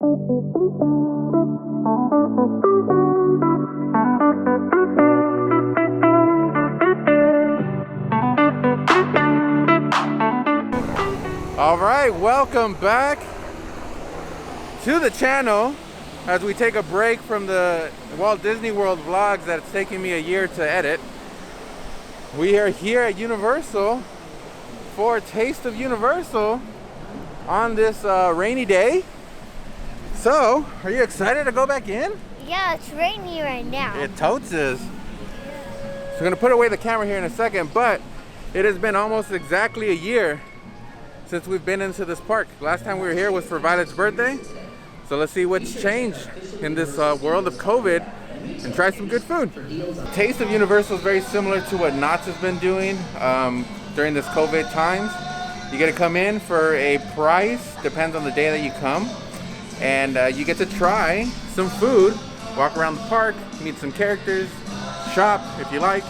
All right, welcome back to the channel as we take a break from the Walt Disney World vlogs that it's taking me a year to edit. We are here at Universal for a taste of Universal on this rainy day. So, are you excited to go back in? Yeah, it's rainy right now. It totes is. So we're gonna put away the camera here in a second, but it has been almost exactly a year since we've been into this park. Last time we were here was for Violet's birthday. So let's see what's changed in this world of COVID and try some good food. Taste of Universal is very similar to what Knott's has been doing during this COVID times. You get to come in for a price, depends on the day that you come, and you get to try some food, walk around the park, meet some characters, shop if you like.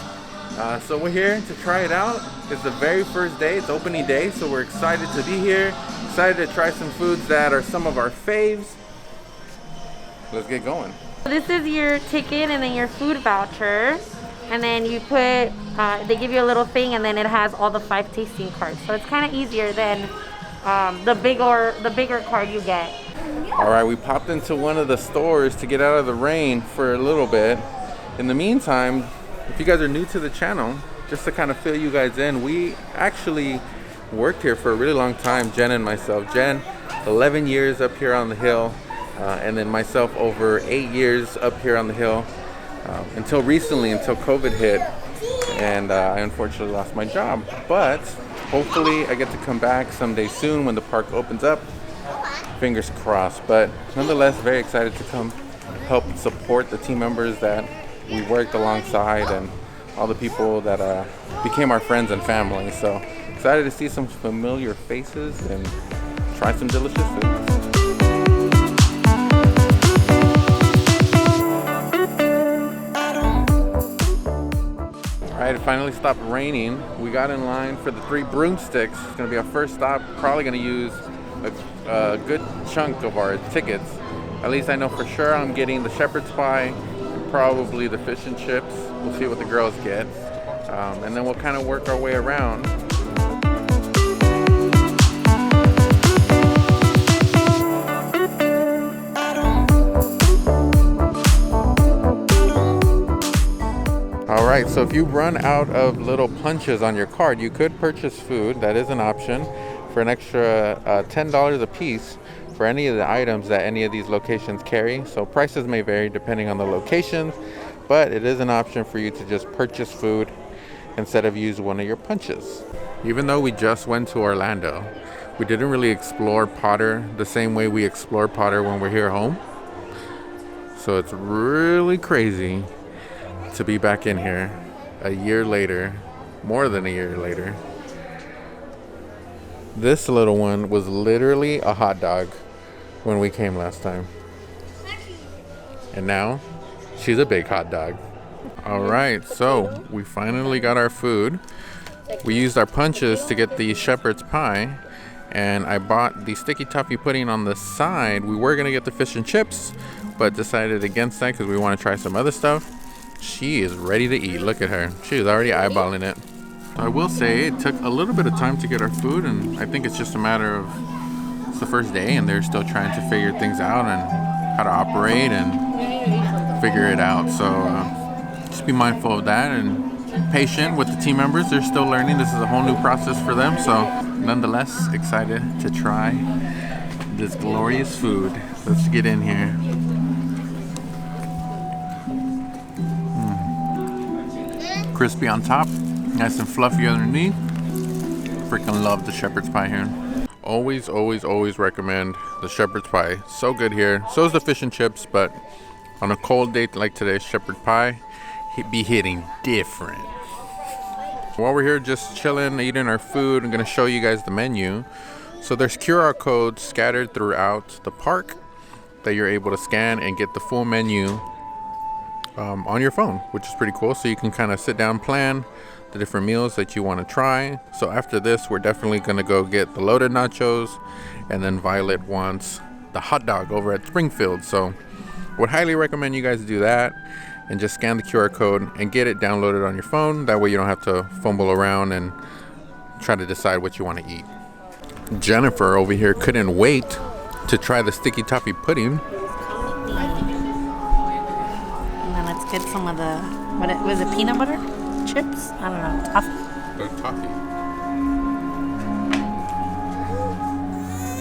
So we're here to try it out. It's the very first day, it's opening day, so we're excited to be here, excited to try some foods that are some of our faves. Let's get going. This is your ticket and then your food voucher, and then you put, they give you a little thing, and then it has all the 5 tasting cards. So it's kind of easier than the bigger card you get. All right, we popped into one of the stores to get out of the rain for a little bit. In the meantime, if you guys are new to the channel, just to kind of fill you guys in, we actually worked here for a really long time, Jen and myself. Jen, 11 years up here on the hill, and then myself over 8 years up here on the hill, until recently, until COVID hit, and I unfortunately lost my job. But hopefully I get to come back someday soon when the park opens up. Fingers crossed. But nonetheless, very excited to come help support the team members that we worked alongside and all the people that became our friends and family. So excited to see some familiar faces and try some delicious food. All right, it finally stopped raining. We got in line for the 3 broomsticks. It's gonna be our first stop. Probably gonna use a good chunk of our tickets. At least I know for sure I'm getting the shepherd's pie, probably the fish and chips. We'll see what the girls get, and then we'll kind of work our way around. All right, so if you run out of little punches on your card, you could purchase food. That is an option for an extra $10 a piece for any of the items that any of these locations carry. So prices may vary depending on the location, but it is an option for you to just purchase food instead of use one of your punches. Even though we just went to Orlando, we didn't really explore Potter the same way we explore Potter when we're here home. So it's really crazy to be back in here a year later, more than a year later. This little one was literally a hot dog when we came last time. And now she's a big hot dog. All right, so we finally got our food. We used our punches to get the shepherd's pie, and I bought the sticky toffee pudding on the side. We were gonna get the fish and chips, but decided against that because we want to try some other stuff. She is ready to eat. Look at her. She is already eyeballing it. I will say it took a little bit of time to get our food, and I think it's just a matter of it's the first day and they're still trying to figure things out and how to operate and figure it out. So just be mindful of that and patient with the team members. They're still learning. This is a whole new process for them. So nonetheless, excited to try this glorious food. Let's get in here. Crispy on top, nice and fluffy underneath. Freaking love the shepherd's pie here. Always recommend the shepherd's pie. So good here. So is the fish and chips, but on a cold day like today, shepherd pie be hitting different. While we're here just chilling, eating our food, I'm gonna show you guys the menu. So there's QR codes scattered throughout the park that you're able to scan and get the full menu on your phone, which is pretty cool. So you can kind of sit down, plan the different meals that you want to try. So after this, we're definitely going to go get the loaded nachos, and then Violet wants the hot dog over at Springfield. So would highly recommend you guys do that and just scan the QR code and get it downloaded on your phone. That way you don't have to fumble around and try to decide what you want to eat. Jennifer over here couldn't wait to try the sticky toffee pudding. And then let's get some of the, was it peanut butter chips? I don't know, toffee. Toffee.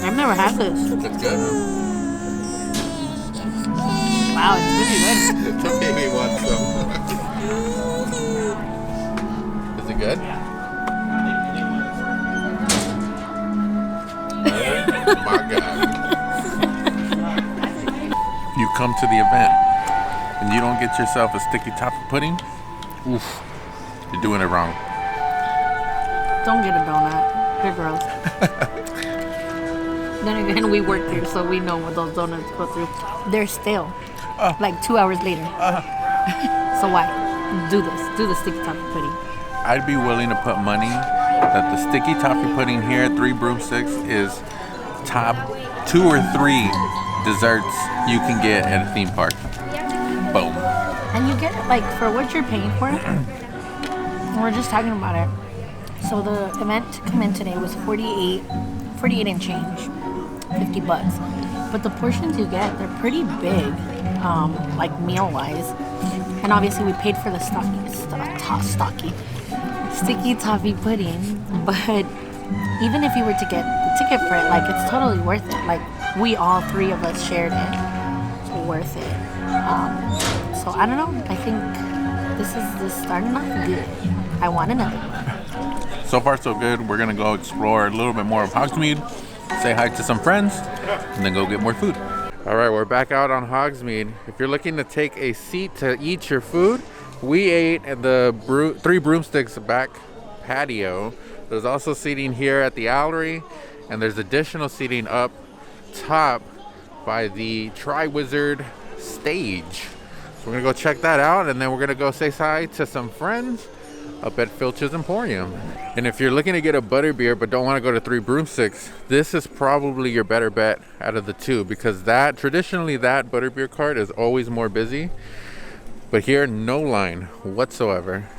I've never had this. It's good, huh? Wow, it's really good. The baby wants some. Is it good? Oh my God. You come to the event and you don't get yourself a sticky toffee pudding, oof, you're doing it wrong. Don't get a donut. They're gross. Then again, we work there, so we know what those donuts go through. They're stale. Like 2 hours later. So why? Do this. Do the sticky toffee pudding. I'd be willing to put money that the sticky toffee pudding here at 3 Broomsticks is top 2 or 3 desserts you can get at a theme park. Boom. And you get it like for what you're paying for it. And we're just talking about it. So the event to come in today was 48 and change, $50. But the portions you get, they're pretty big, like meal-wise. And obviously we paid for the sticky toffee pudding. But even if you were to get the ticket for it, like it's totally worth it. Like we all 3 of us shared it. It's worth it. So I don't know. I think this is starting off good. I want another one. So far so good. We're gonna go explore a little bit more of Hogsmeade, say hi to some friends, and then go get more food. All right, we're back out on Hogsmeade. If you're looking to take a seat to eat your food, we ate at the 3 Broomsticks back patio. There's also seating here at the Allery, and there's additional seating up top by the Tri-Wizard stage. So we're gonna go check that out, and then we're gonna go say hi to some friends up at Filch's Emporium. And if you're looking to get a butterbeer but don't want to go to 3 Broomsticks, this is probably your better bet out of the 2, because traditionally that butterbeer cart is always more busy, but here no line whatsoever.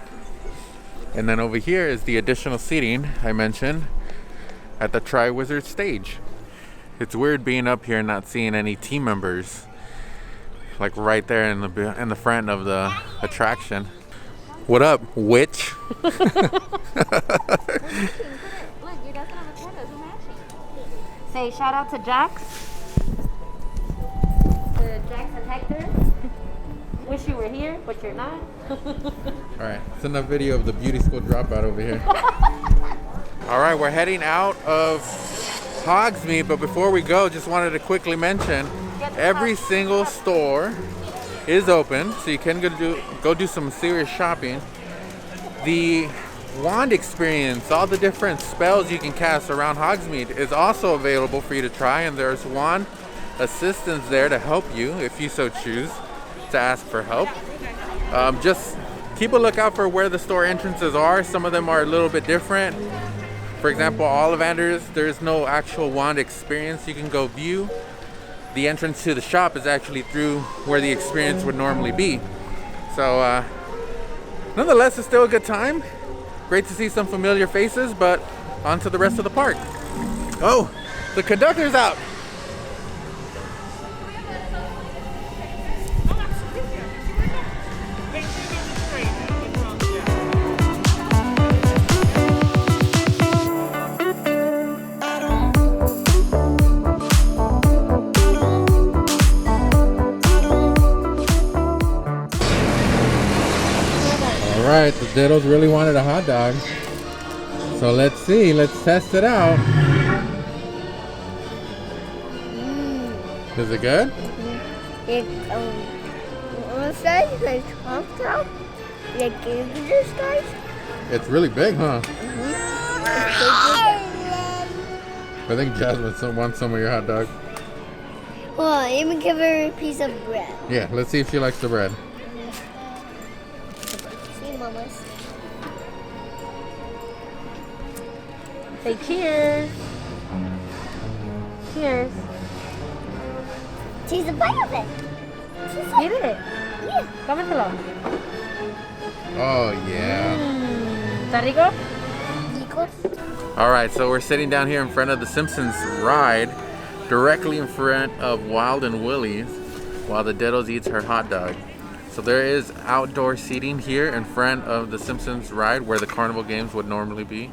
And then over here is the additional seating I mentioned at the Tri-Wizard stage. It's weird being up here and not seeing any team members like right there in the front of the attraction. What up, witch? Look, you doesn't have a tent, doesn't matching. Say shout out to Jax. To Jax and Hector. Wish you were here, but you're not. Alright, it's enough video of the beauty school dropout over here. Alright, we're heading out of Hogsmeade, but before we go, just wanted to quickly mention every single store is open, so you can go do some serious shopping. The wand experience, all the different spells you can cast around Hogsmeade, is also available for you to try, and there's wand assistants there to help you if you so choose to ask for help. Just keep a lookout for where the store entrances are. Some of them are a little bit different. For example, Ollivander's, there's no actual wand experience you can go view. The entrance to the shop is actually through where the experience would normally be. So nonetheless, it's still a good time. Great to see some familiar faces, but on to the rest of the park. Oh, the conductor's out. Alright, the Diddles really wanted a hot dog. So let's see, let's test it out. Is it good? It, what size? Like half cup? Like this size? It's really big, huh? I think Jasmine wants some of your hot dog. Well, even give her a piece of bread. Yeah, let's see if she likes the bread. See, mamas. Say cheers. Cheers. She's a bite of it. Get it. Yeah. Cómetelo. Oh, yeah. ¿Está rico? Rico. All right, so we're sitting down here in front of the Simpsons ride, directly in front of Wild and Willie's, while the Diddles eats her hot dog. So there is outdoor seating here in front of the Simpsons ride where the carnival games would normally be.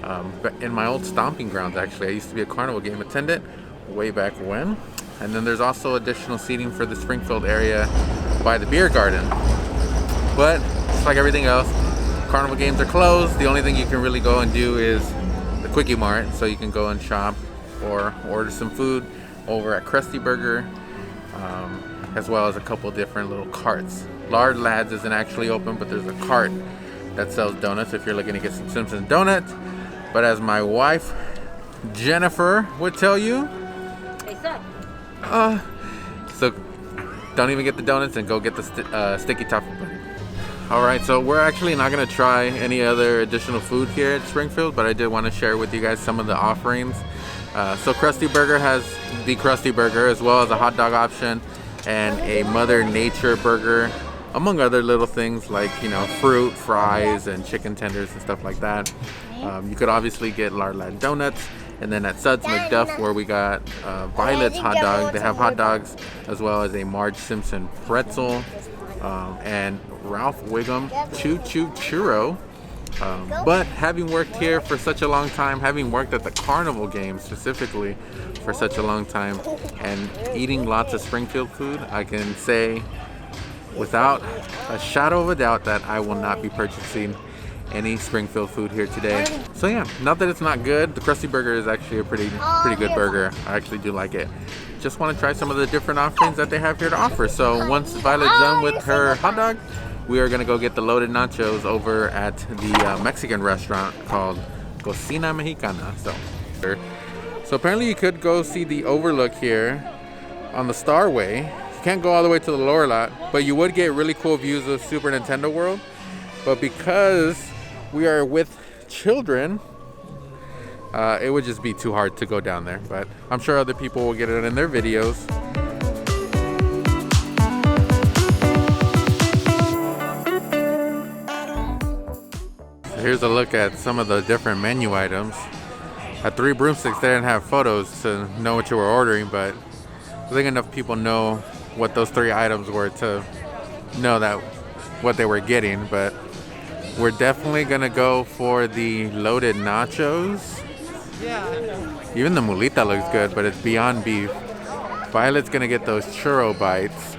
But in my old stomping grounds, actually, I used to be a carnival game attendant way back when. And then there's also additional seating for the Springfield area by the beer garden. But just like everything else, carnival games are closed. The only thing you can really go and do is the Quickie Mart, so you can go and shop or order some food over at Krusty Burger, as well as a couple different little carts. Lard Lads isn't actually open, but there's a cart that sells donuts if you're looking to get some Simpsons donuts. But as my wife Jennifer would tell you, They suck. so don't even get the donuts and go get the sticky toffee bunny. All right, so we're actually not gonna try any other additional food here at Springfield, but I did want to share with you guys some of the offerings. So Krusty Burger has the Krusty Burger, as well as a hot dog option and a Mother Nature burger, among other little things like, you know, fruit, fries, and chicken tenders and stuff like that. You could obviously get Lard Lad donuts, and then at Suds McDuff, where we got Violet's hot dog, they have hot dogs, as well as a Marge Simpson pretzel, and Ralph Wiggum Choo Choo Churro. But having worked here for such a long time, having worked at the carnival games specifically for such a long time, and eating lots of Springfield food, I can say without a shadow of a doubt that I will not be purchasing any Springfield food here today. So yeah, not that it's not good. The Krusty Burger is actually a pretty good burger. I actually do like it. Just want to try some of the different offerings that they have here to offer. So once Violet's done with her hot dog, we are gonna go get the loaded nachos over at the Mexican restaurant called Cocina Mexicana. So apparently you could go see the overlook here on the Starway. You can't go all the way to the lower lot, but you would get really cool views of Super Nintendo World. But because we are with children, it would just be too hard to go down there. But I'm sure other people will get it in their videos. Here's a look at some of the different menu items. At Three Broomsticks, they didn't have photos to know what you were ordering, but I think enough people know what those 3 items were to know that what they were getting. But we're definitely gonna go for the loaded nachos. Even the mulita looks good, but it's beyond beef. Violet's gonna get those churro bites.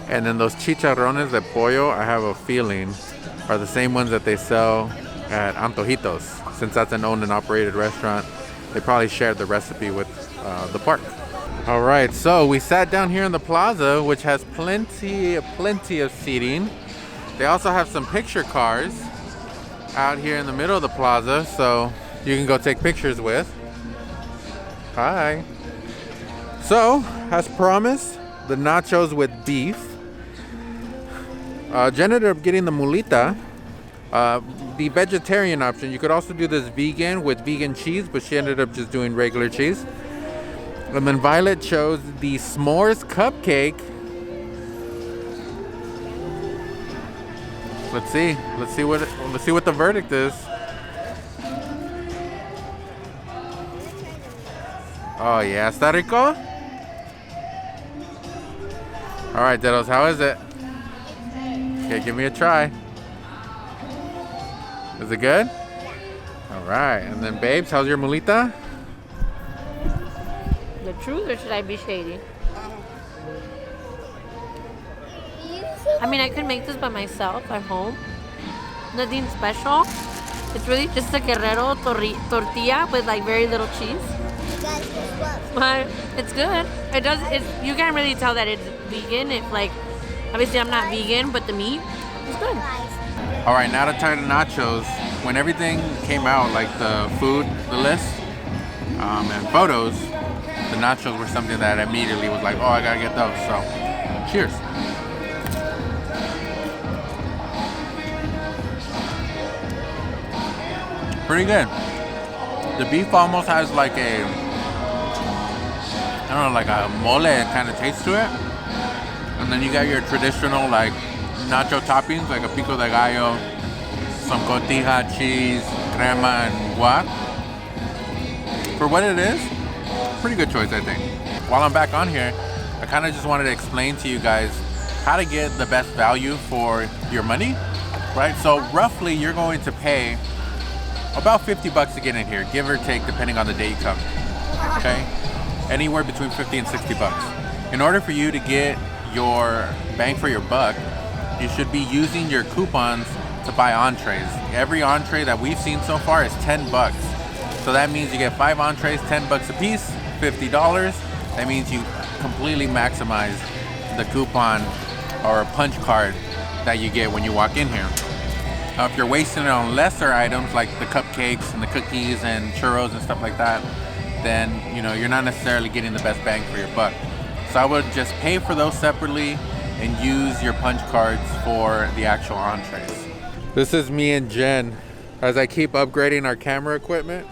And then those chicharrones de pollo, I have a feeling, are the same ones that they sell at Antojitos. Since that's an owned and operated restaurant, they probably shared the recipe with the park. All right, so we sat down here in the plaza, which has plenty of seating. They also have some picture cars out here in the middle of the plaza, so you can go take pictures with. Hi. So, as promised, the nachos with beef. Jen ended up getting the mulita, the vegetarian option. You could also do this vegan with vegan cheese, but she ended up just doing regular cheese. And then Violet chose the s'mores cupcake. Let's see what the verdict is. Oh yeah, está rico? All right, Diddles, how is it? Okay, give me a try. Is it good? All right, and then babes, how's your mulita? The truth, or should I be shady? I mean, I could make this by myself at home. Nothing special. It's really just a Guerrero tortilla with like very little cheese. But it's good. You can't really tell that it's vegan. If like, obviously I'm not vegan, but the meat is good. All right, now to try the nachos. When everything came out, like the food, the list, and photos, the nachos were something that immediately was like, oh, I gotta get those. So, cheers. Pretty good. The beef almost has like a don't know, like a mole kind of taste to it. And then you got your traditional like nacho toppings, like a pico de gallo, some cotija, cheese, crema, and guac. For what it is, pretty good choice, I think. While I'm back on here, I kind of just wanted to explain to you guys how to get the best value for your money, right? So roughly you're going to pay about 50 bucks to get in here, give or take, depending on the day you come, okay? Anywhere between 50 and 60 bucks. In order for you to get your bang for your buck, you should be using your coupons to buy entrees. Every entree that we've seen so far is 10 bucks. So that means you get 5 entrees, 10 bucks a piece, $50. That means you completely maximize the coupon or a punch card that you get when you walk in here. If you're wasting it on lesser items like the cupcakes and the cookies and churros and stuff like that, then you know you're not necessarily getting the best bang for your buck. So I would just pay for those separately and use your punch cards for the actual entrees. This is me and Jen as I keep upgrading our camera equipment.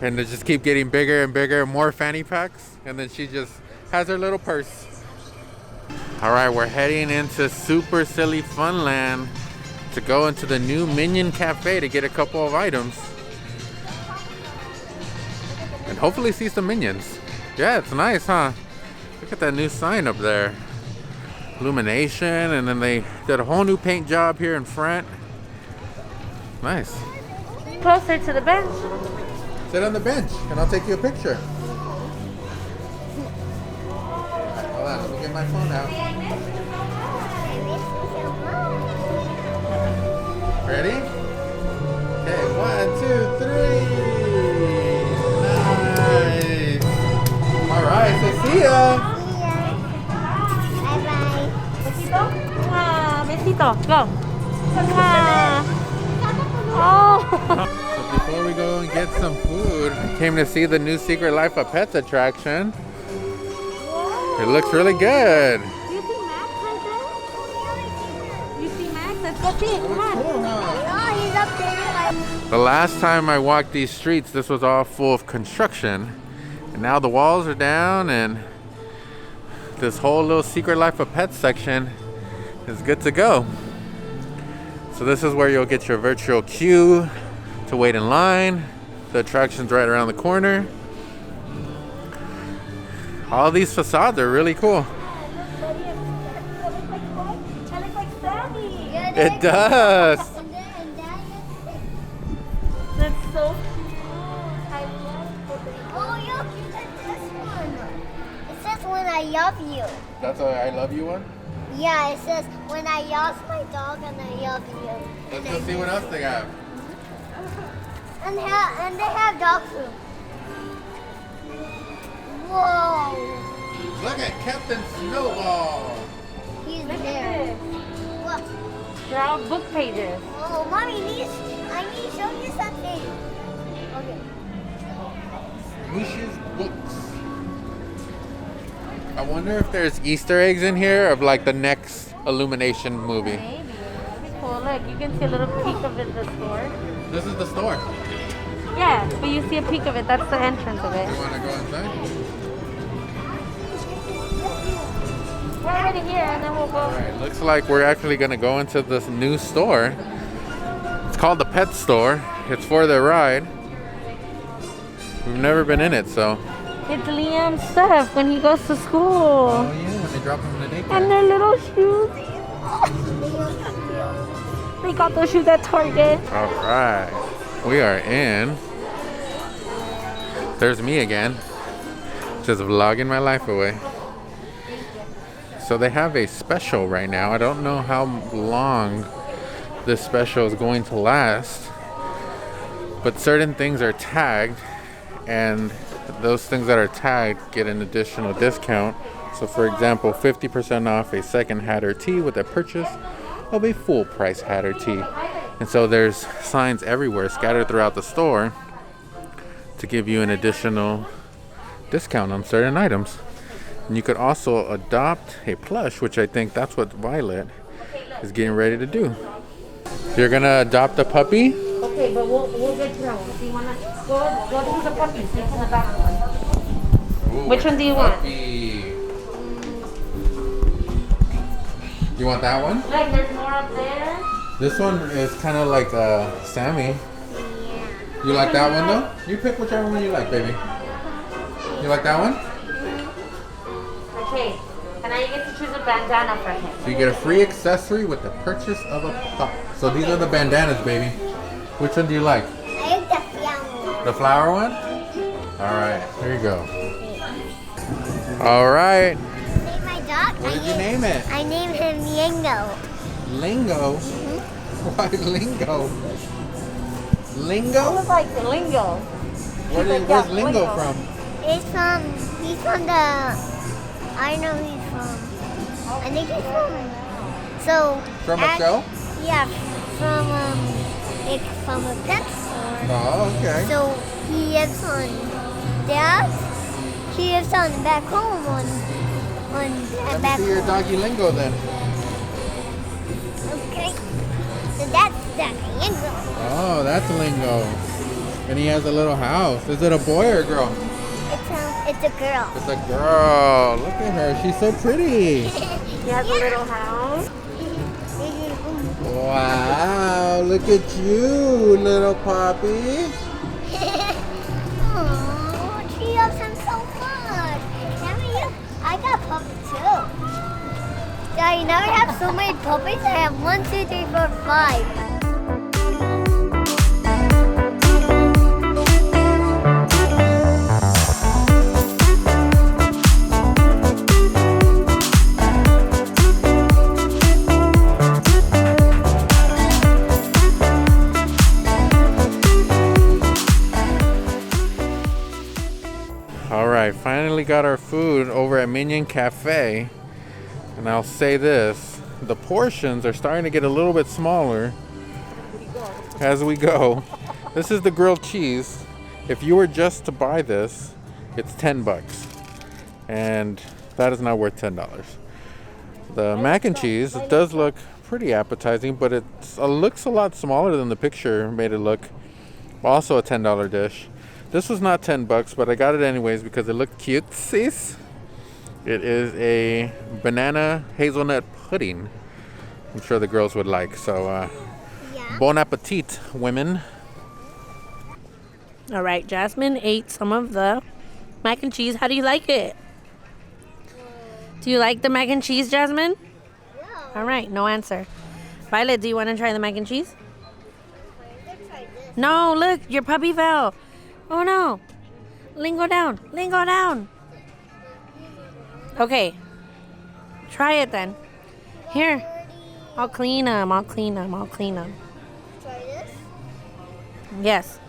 And they just keep getting bigger and bigger, more fanny packs. And then she just has her little purse. All right, we're heading into Super Silly Funland to go into the new Minion Cafe to get a couple of items. And hopefully see some Minions. Yeah, it's nice, huh? Look at that new sign up there. Illumination, and then they did a whole new paint job here in front. Nice. Closer to the bench. Sit on the bench and I'll take you a picture. Hold on, let me get my phone out. Ready? Okay, 1, 2, 3. Nice. All right, so see ya. Besito, go. Oh. Before we go and get some food, I came to see the new Secret Life of Pets attraction. It looks really good. You see Max right there? You see Max? Let's go see it. Come on. Oh, he's up there. The last time I walked these streets, this was all full of construction. And now the walls are down and this whole little Secret Life of Pets section is good to go. So this is where you'll get your virtual queue to wait in line. The attraction's right around the corner. All these facades are really cool. It does. That's so Oh, look, you did this one. It says when I love you. That's a I love you one? Yeah, it says when I love my dog and I love you. Let's go see what else they have. And they have dog food. Whoa. Look at Captain Snowball. He's Look there. at this. Look. They're all book pages. Oh, Mommy, I need to show you something. Okay. Mushu's books. I wonder if there's Easter eggs in here of like the next Illumination movie. Maybe. That'd be cool. Look, you can see a little peek of it in the store. This is the store. Yeah, but you see a peek of it. That's the entrance of it. You want to go inside? We're already here, and then we'll go. Alright, looks like we're actually going to go into this new store. It's called the Pet Store. It's for the ride. We've never been in it, so. It's Liam's stuff when he goes to school. Oh yeah, when they drop him in the daycare. And their little shoes. They got those shoes at Target. Alright, we are in. There's me again, just vlogging my life away. So they have a special right now. I don't know how long this special is going to last, but certain things are tagged, and those things that are tagged get an additional discount. So for example, 50% off a second hat or tee with a purchase of a full price hat or tee. And so there's signs everywhere scattered throughout the store to give you an additional discount on certain items. And you could also adopt a plush, which I think that's what Violet is getting ready to do. You're gonna adopt a puppy? Okay, but we'll get to that one. So you wanna go to the puppy so you can adopt one. Which one do you want? Toffee. You want that one? Look, there's more up there. This one is kind of like Sammy. Yeah. You like that one though? You pick whichever one you like, baby. You like that one? Okay. And now you get to choose a bandana for him. So you get a free accessory with the purchase of a pop. So these are the bandanas, baby. Which one do you like? I like the flower. The flower one? Alright, here you go. Alright. Name my dog. What did you name it? I named him Lingo. Lingo? Why Lingo? Lingo? Looks like the lingo. Where's Lingo from? He's from the, I don't know who he's from. I think he's From a show? Yeah, from a pet store. Oh, okay. So he lives on Dad's. He lives on back home on Let me back see your home. doggy Lingo then. Okay. So that's Lingo. Oh, that's Lingo. And he has a little house. Is it a boy or a girl? It's a girl. It's a girl. Look at her. She's so pretty. He has a little house. Wow. Look at you, little puppy. Oh, she loves him so much. I got puppies too. Yeah, you never have so many puppies. I have 1, 2, 3, 4, 5. Alright, finally got our food over at Minion Cafe. And I'll say this, the portions are starting to get a little bit smaller as we go. This is the grilled cheese. If you were just to buy this, it's $10. And that is not worth $10. The mac and cheese, it does look pretty appetizing, but it looks a lot smaller than the picture made it look. Also a $10 dish. This was not $10, but I got it anyways because it looked cute. It is a banana hazelnut pudding. I'm sure the girls would like. So, Yeah. bon appetit, women. All right, Jasmine ate some of the mac and cheese. How do you like it? Do you like the mac and cheese, Jasmine? No. All right, no answer. Violet, do you want to try the mac and cheese? Let's try this. No, look, your puppy fell. Oh no. Lingo down. Lingo down. Okay. Try it then. Here. I'll clean them. I'll clean them. I'll clean them. Try this. Yes.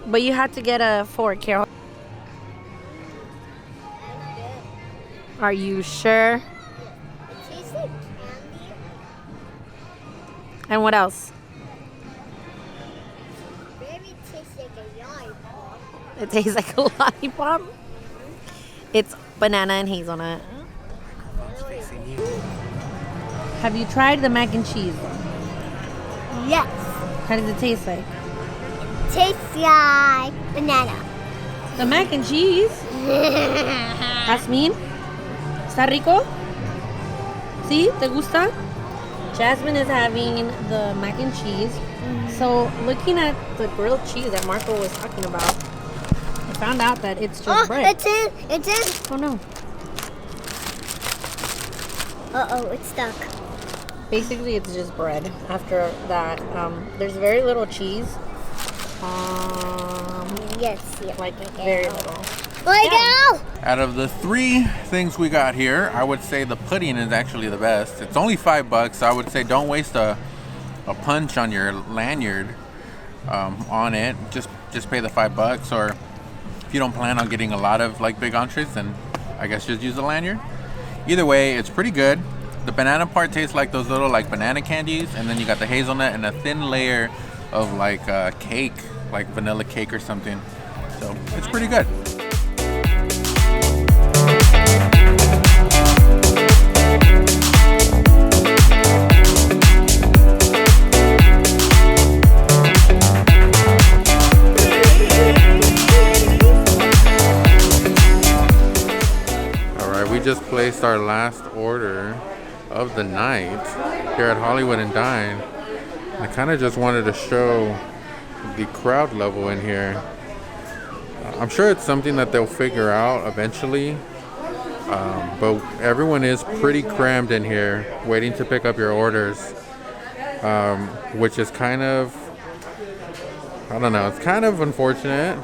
But you have to get a fork here. Are you sure? It tastes like candy. And what else? Maybe it tastes like a lollipop. It tastes like a lollipop. It's banana and hazelnut. Have you tried the mac and cheese? Yes. How does it taste like? Tastes like banana. The mac and cheese? Jasmine? ¿Está rico? ¿Sí? ¿Te gusta? Jasmine is having the mac and cheese. So, looking at the grilled cheese that Marco was talking about, I found out that it's just bread. It's in. It's in. Oh no. Uh-oh, it's stuck. Basically, it's just bread. After that, there's very little cheese. Yes. Like very little. Let go! Out of the 3 things we got here, I would say the pudding is actually the best. It's only $5, so I would say don't waste a punch on your lanyard on it. Just pay the $5, or if you don't plan on getting a lot of like big entrees, then I guess just use the lanyard. Either way, it's pretty good. The banana part tastes like those little like banana candies, and then you got the hazelnut and a thin layer of like cake, like vanilla cake or something. So it's pretty good. we just placed our last order of the night here at Hollywood and Dine. I kind of just wanted to show the crowd level in here. I'm sure it's something that they'll figure out eventually, but everyone is pretty crammed in here waiting to pick up your orders, which is kind of, I don't know, it's kind of unfortunate.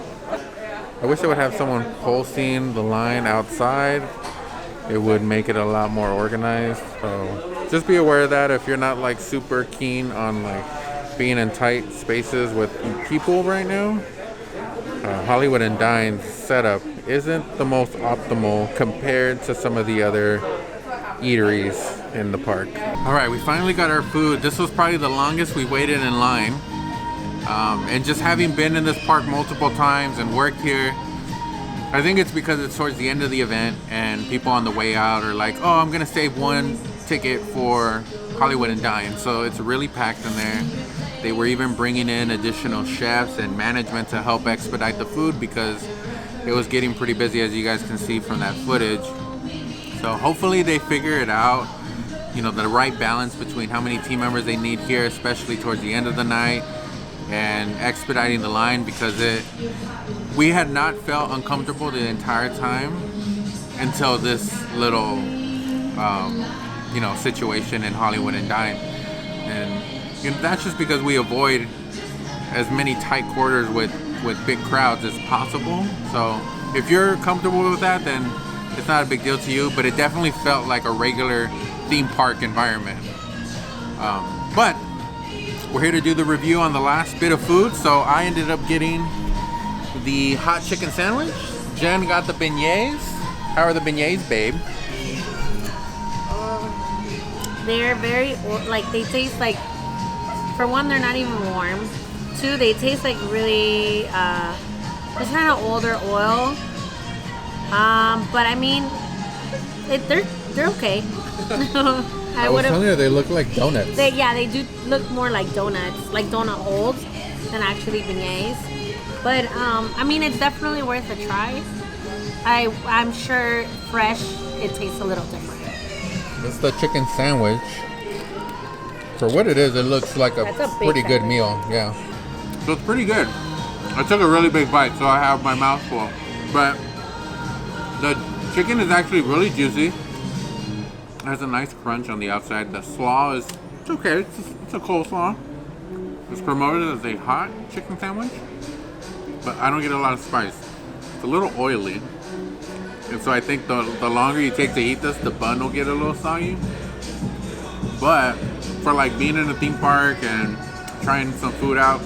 I wish I would have someone pulsing the line outside. It would make it a lot more organized. So just be aware of that if you're not like super keen on like being in tight spaces with people right now. Hollywood and Dine's setup isn't the most optimal compared to some of the other eateries in the park. All right, we finally got our food. This was probably the longest we waited in line. And just having been in this park multiple times and worked here, I think it's because it's towards the end of the event and people on the way out are like, oh, I'm gonna save one ticket for Hollywood and Dine. So it's really packed in there. They were even bringing in additional chefs and management to help expedite the food because it was getting pretty busy, as you guys can see from that footage. So hopefully they figure it out, you know, the right balance between how many team members they need here, especially towards the end of the night, and expediting the line, because we had not felt uncomfortable the entire time until this little you know, situation in Hollywood and Dine. And you know, that's just because we avoid as many tight quarters with big crowds as possible. So if you're comfortable with that, then it's not a big deal to you, but it definitely felt like a regular theme park environment. But we're here to do the review on the last bit of food. So I ended up getting the hot chicken sandwich. Jen got the beignets. How are the beignets, babe? They're very, like, they taste like, for one, they're not even warm. Two, they taste like really, it's kind of older oil. But I mean, they're okay. I was telling you, they look like donuts. They do look more like donuts, like donut holes, than actually beignets. But I mean, it's definitely worth a try. I'm sure fresh, it tastes a little different. It's the chicken sandwich. For what it is, it looks like a pretty good meal. Yeah. So it's pretty good. I took a really big bite, so I have my mouth full. But the chicken is actually really juicy. It has a nice crunch on the outside. The slaw is, it's okay. It's a coleslaw. It's promoted as a hot chicken sandwich, but I don't get a lot of spice. It's a little oily. And so I think the longer you take to eat this, the bun will get a little soggy. But for like being in a theme park and trying some food out,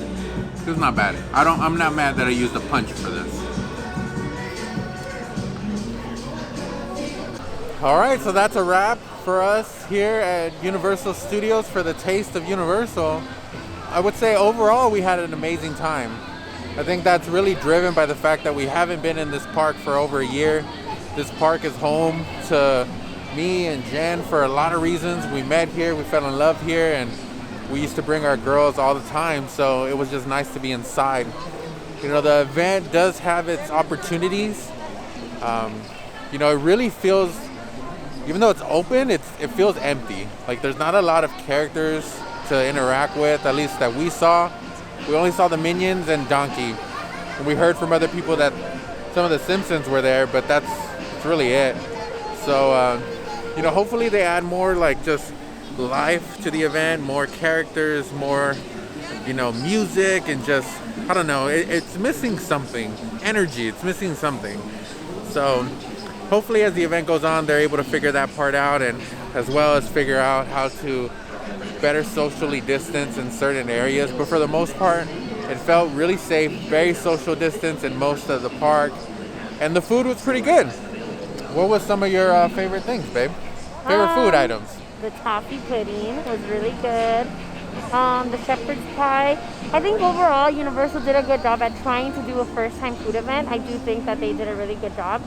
it's not bad. I'm not mad that I used a punch for this. All right, so that's a wrap for us here at Universal Studios for the Taste of Universal. I would say overall we had an amazing time. I think that's really driven by the fact that we haven't been in this park for over a year. This park is home to me and Jen for a lot of reasons. We met here, we fell in love here, and we used to bring our girls all the time, so it was just nice to be inside. You know, the event does have its opportunities. You know, it really feels, even though it's open, it feels empty. Like there's not a lot of characters to interact with, at least that we saw. We only saw the Minions and Donkey. And we heard from other people that some of the Simpsons were there, but that's really it. So, you know, hopefully they add more like just life to the event, more characters, more, you know, music, and just, I don't know, it's missing something. Energy, it's missing something. So hopefully as the event goes on, they're able to figure that part out, and as well as figure out how to better socially distance in certain areas. But for the most part, it felt really safe, very social distance in most of the park, and the food was pretty good. What was some of your favorite things, babe? Favorite food items? The toffee pudding was really good. The shepherd's pie. I think overall Universal did a good job at trying to do a first-time food event. I do think that they did a really good job.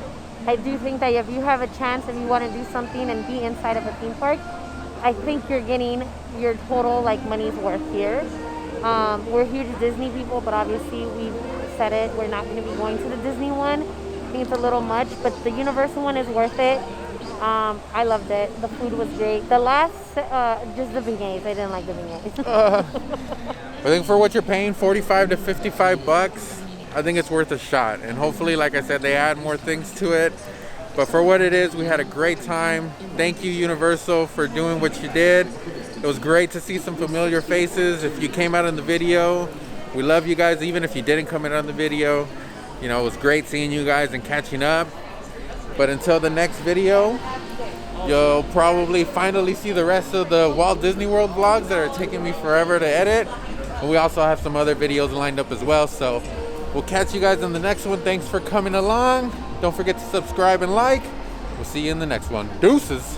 I do think that if you have a chance, if you want to do something and be inside of a theme park, I think you're getting your total like money's worth here. We're huge Disney people, but obviously we've said it, we're not going to be going to the Disney one. I think it's a little much, but the Universal one is worth it. I loved it. The food was great. The last, just the beignets. I didn't like the beignets. I think for what you're paying, 45 to 55 bucks, I think it's worth a shot. And hopefully, like I said, they add more things to it. But for what it is, we had a great time. Thank you, Universal, for doing what you did. It was great to see some familiar faces. If you came out in the video, we love you guys. Even if you didn't come out on the video, you know, it was great seeing you guys and catching up. But until the next video, you'll probably finally see the rest of the Walt Disney World vlogs that are taking me forever to edit. And we also have some other videos lined up as well. So we'll catch you guys in the next one. Thanks for coming along. Don't forget to subscribe and like. We'll see you in the next one. Deuces.